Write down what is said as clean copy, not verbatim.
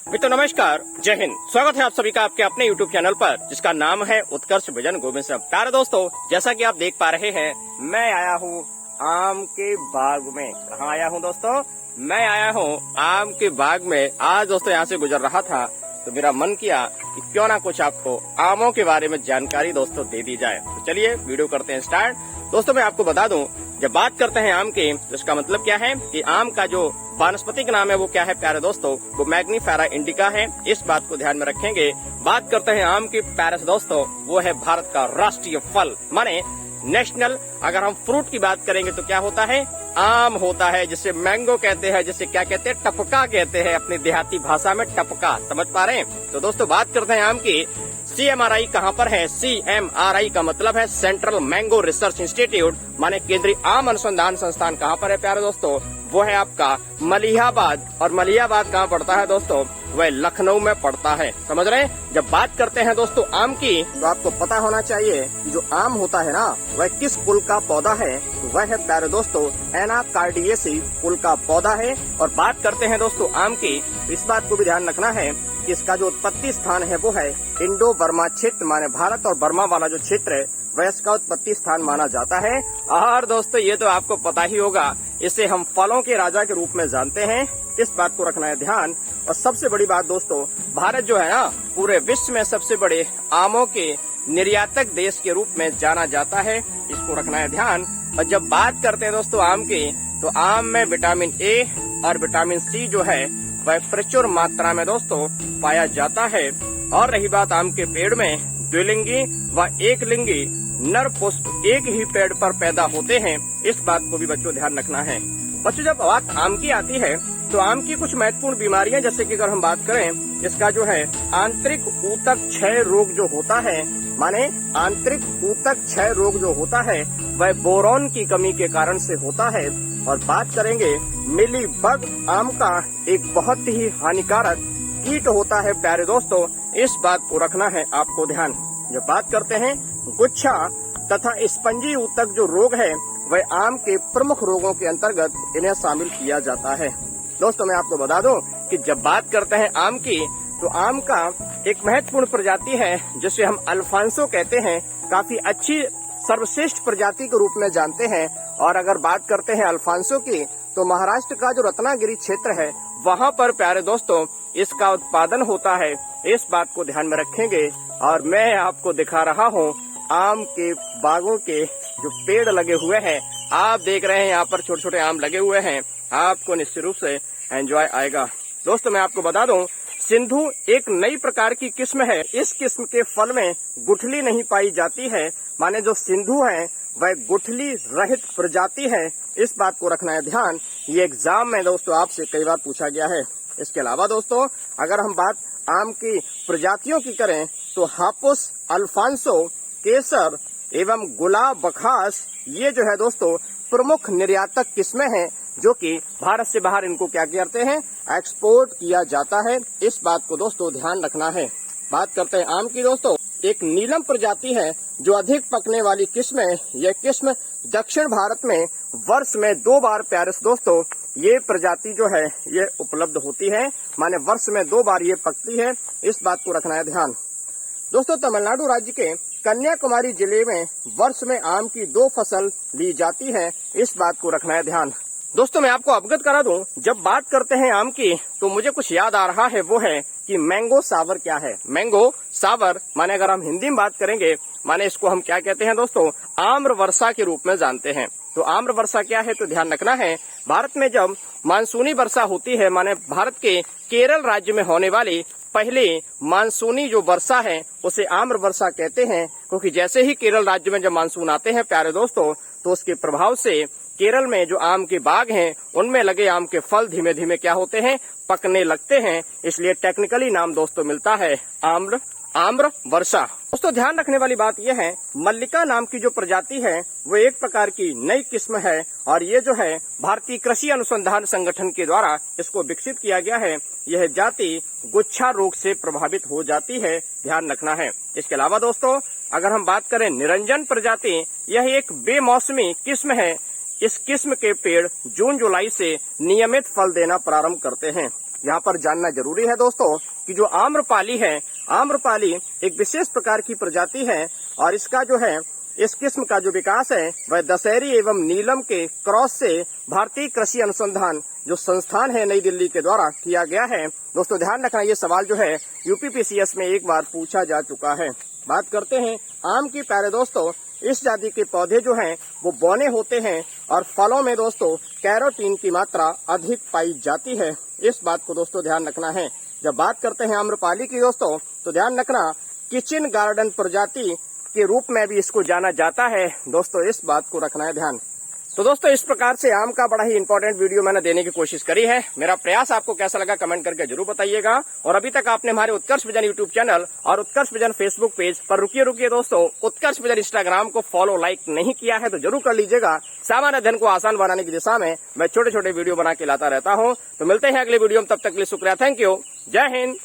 मित्रों नमस्कार, जय हिंद। स्वागत है आप सभी का आपके अपने YouTube चैनल पर, जिसका नाम है उत्कर्ष विजन गोविंद सिंह। प्यारे दोस्तों, जैसा कि आप देख पा रहे हैं, मैं आया हूँ आम के बाग में। कहाँ आया हूँ दोस्तों? मैं आया हूँ आम के बाग में। आज दोस्तों यहाँ से गुजर रहा था तो मेरा मन किया कि क्यों ना कुछ आपको आमों के बारे में जानकारी दोस्तों दे दी जाए। तो चलिए वीडियो करते हैं स्टार्ट। दोस्तों मैं आपको बता दूं, जब बात करते हैं आम की तो इसका मतलब क्या है कि आम का जो वानस्पतिक नाम है वो क्या है प्यारे दोस्तों, वो मैग्नीफेरा इंडिका है। इस बात को ध्यान में रखेंगे। बात करते हैं आम की प्यारे दोस्तों, वो है भारत का राष्ट्रीय फल, माने नेशनल। अगर हम फ्रूट की बात करेंगे तो क्या होता है? आम होता है, जिसे मैंगो कहते हैं, जिसे क्या कहते हैं? टपका कहते हैं, अपनी देहाती भाषा में टपका। समझ पा रहे हैं? तो दोस्तों बात करते हैं आम की। CMRI कहाँ पर है? CMRI का मतलब है सेंट्रल मैंगो रिसर्च इंस्टीट्यूट, माने केंद्रीय आम अनुसंधान संस्थान। कहाँ पर है प्यारे दोस्तों? वो है आपका मलिहाबाद। और मलिहाबाद कहाँ पड़ता है दोस्तों? वह लखनऊ में पड़ता है। समझ रहे हैं? जब बात करते हैं दोस्तों आम की, तो आपको पता होना चाहिए कि जो आम होता है ना, वह किस कुल का पौधा है। तो वह है प्यारे दोस्तों एनाकार्डियेसी कुल का पौधा है। और बात करते हैं दोस्तों आम की, तो इस बात को भी ध्यान रखना है कि इसका जो उत्पत्ति स्थान है वो है इंडो बर्मा क्षेत्र, माने भारत और बर्मा वाला जो क्षेत्र है वह इसका उत्पत्ति स्थान माना जाता है। और दोस्तों ये तो आपको पता ही होगा, इसे हम फलों के राजा के रूप में जानते हैं। इस बात को रखना है ध्यान। और सबसे बड़ी बात दोस्तों, भारत जो है ना, पूरे विश्व में सबसे बड़े आमों के निर्यातक देश के रूप में जाना जाता है। इसको रखना है ध्यान। और जब बात करते हैं दोस्तों आम की, तो आम में विटामिन ए और विटामिन सी जो है वह प्रचुर मात्रा में दोस्तों पाया जाता है। और रही बात आम के पेड़ में, द्विलिंगी व एक लिंगी नर पुष्प एक ही पेड़ पर पैदा होते हैं। इस बात को भी बच्चों ध्यान रखना है। बच्चों जब बात आम की आती है तो आम की कुछ महत्वपूर्ण बीमारियां, जैसे कि अगर हम बात करें, इसका जो है आंतरिक ऊतक क्षय रोग जो होता है, माने आंतरिक ऊतक क्षय रोग जो होता है वह बोरॉन की कमी के कारण से होता है। और बात करेंगे मिली बग, आम का एक बहुत ही हानिकारक कीट होता है प्यारे दोस्तों। इस बात को रखना है आपको ध्यान। जब बात करते हैं गुच्छा तथा स्पंजी ऊतक जो रोग है, वह आम के प्रमुख रोगों के अंतर्गत इन्हें शामिल किया जाता है। दोस्तों मैं आपको बता दूं कि जब बात करते हैं आम की, तो आम का एक महत्वपूर्ण प्रजाति है जिसे हम अल्फांसो कहते हैं। काफी अच्छी सर्वश्रेष्ठ प्रजाति के रूप में जानते हैं। और अगर बात करते हैं अल्फांसो की, तो महाराष्ट्र का जो रत्नागिरी क्षेत्र है वहाँ पर प्यारे दोस्तों इसका उत्पादन होता है। इस बात को ध्यान में रखेंगे। और मैं आपको दिखा रहा हूँ आम के बागों के जो पेड़ लगे हुए हैं। आप देख रहे हैं यहाँ पर छोटे छोटे आम लगे हुए हैं। आपको निश्चित रूप से एंजॉय आएगा। दोस्तों मैं आपको बता दूं, सिंधु एक नई प्रकार की किस्म है। इस किस्म के फल में गुठली नहीं पाई जाती है, माने जो सिंधु है वह गुठली रहित प्रजाति है। इस बात को रखना है ध्यान। ये एग्जाम में दोस्तों आपसे कई बार पूछा गया है। इसके अलावा दोस्तों अगर हम बात आम की प्रजातियों की करें, तो हापुस, अल्फांसो, केसर एवं गुलाब बखास, ये जो है दोस्तों प्रमुख निर्यातक किस्में हैं, जो कि भारत से बाहर इनको क्या करते हैं? एक्सपोर्ट किया जाता है। इस बात को दोस्तों ध्यान रखना है। बात करते हैं आम की दोस्तों, एक नीलम प्रजाति है जो अधिक पकने वाली किस्म है। यह किस्म दक्षिण भारत में वर्ष में 2 बार प्यारे दोस्तों ये प्रजाति जो है ये उपलब्ध होती है, माने वर्ष में 2 बार ये पकती है। इस बात को रखना है ध्यान। दोस्तों तमिलनाडु राज्य के कन्याकुमारी जिले में वर्ष में आम की 2 फसल ली जाती है। इस बात को रखना है ध्यान। दोस्तों मैं आपको अवगत करा दूं, जब बात करते हैं आम की तो मुझे कुछ याद आ रहा है, वो है कि मैंगो सावर क्या है। मैंगो सावर माने अगर हम हिंदी में बात करेंगे, माने इसको हम क्या कहते हैं दोस्तों? आम्र वर्षा के रूप में जानते हैं। तो आम्र वर्षा क्या है तो ध्यान रखना है। भारत में जब मानसूनी वर्षा होती है, माने भारत के केरल राज्य में होने वाली पहली मानसूनी जो वर्षा है उसे आम्र वर्षा कहते हैं। क्योंकि जैसे ही केरल राज्य में जब मानसून आते हैं प्यारे दोस्तों, तो उसके प्रभाव से केरल में जो आम के बाग हैं उनमें लगे आम के फल धीमे धीमे क्या होते हैं? पकने लगते हैं। इसलिए टेक्निकली नाम दोस्तों मिलता है आम्र वर्षा। दोस्तों ध्यान रखने वाली बात यह है, मल्लिका नाम की जो प्रजाति है वो एक प्रकार की नई किस्म है। और ये जो है भारतीय कृषि अनुसंधान संगठन के द्वारा इसको विकसित किया गया है। यह जाति गुच्छा रोग से प्रभावित हो जाती है, ध्यान रखना है। इसके अलावा दोस्तों अगर हम बात करें निरंजन प्रजाति, यह एक बेमौसमी किस्म है। इस किस्म के पेड़ जून जुलाई से नियमित फल देना प्रारंभ करते हैं। यहाँ पर जानना जरूरी है दोस्तों कि जो आम्रपाली है, आम्रपाली एक विशेष प्रकार की प्रजाति है और इसका जो है इस किस्म का जो विकास है वह दशहरी एवं नीलम के क्रॉस से भारतीय कृषि अनुसंधान जो संस्थान है नई दिल्ली के द्वारा किया गया है। दोस्तों ध्यान रखना, ये सवाल जो है यूपीपीसीएस में एक बार पूछा जा चुका है। बात करते हैं आम की प्यारे दोस्तों। इस जाति के पौधे जो हैं वो बौने होते हैं और फलों में दोस्तों कैरोटीन की मात्रा अधिक पाई जाती है। इस बात को दोस्तों ध्यान रखना है। जब बात करते हैं आम्रपाली की दोस्तों तो ध्यान रखना किचन गार्डन प्रजाति के रूप में भी इसको जाना जाता है। दोस्तों इस बात को रखना है ध्यान। तो दोस्तों इस प्रकार से आम का बड़ा ही इंपॉर्टेंट वीडियो मैंने देने की कोशिश करी है। मेरा प्रयास आपको कैसा लगा कमेंट करके जरूर बताइएगा। और अभी तक आपने हमारे उत्कर्ष विजन यूट्यूब चैनल और उत्कर्ष विजन फेसबुक पेज पर रुकिए दोस्तों, उत्कर्ष विजन इंस्टाग्राम को फॉलो लाइक नहीं किया है तो जरूर कर लीजिएगा। सामान्य अध्ययन को आसान बनाने की दिशा में मैं छोटे छोटे वीडियो बना के लाता रहता हूँ। तो मिलते हैं अगले वीडियो में, तब तक के लिए शुक्रिया, थैंक यू, जय हिंद।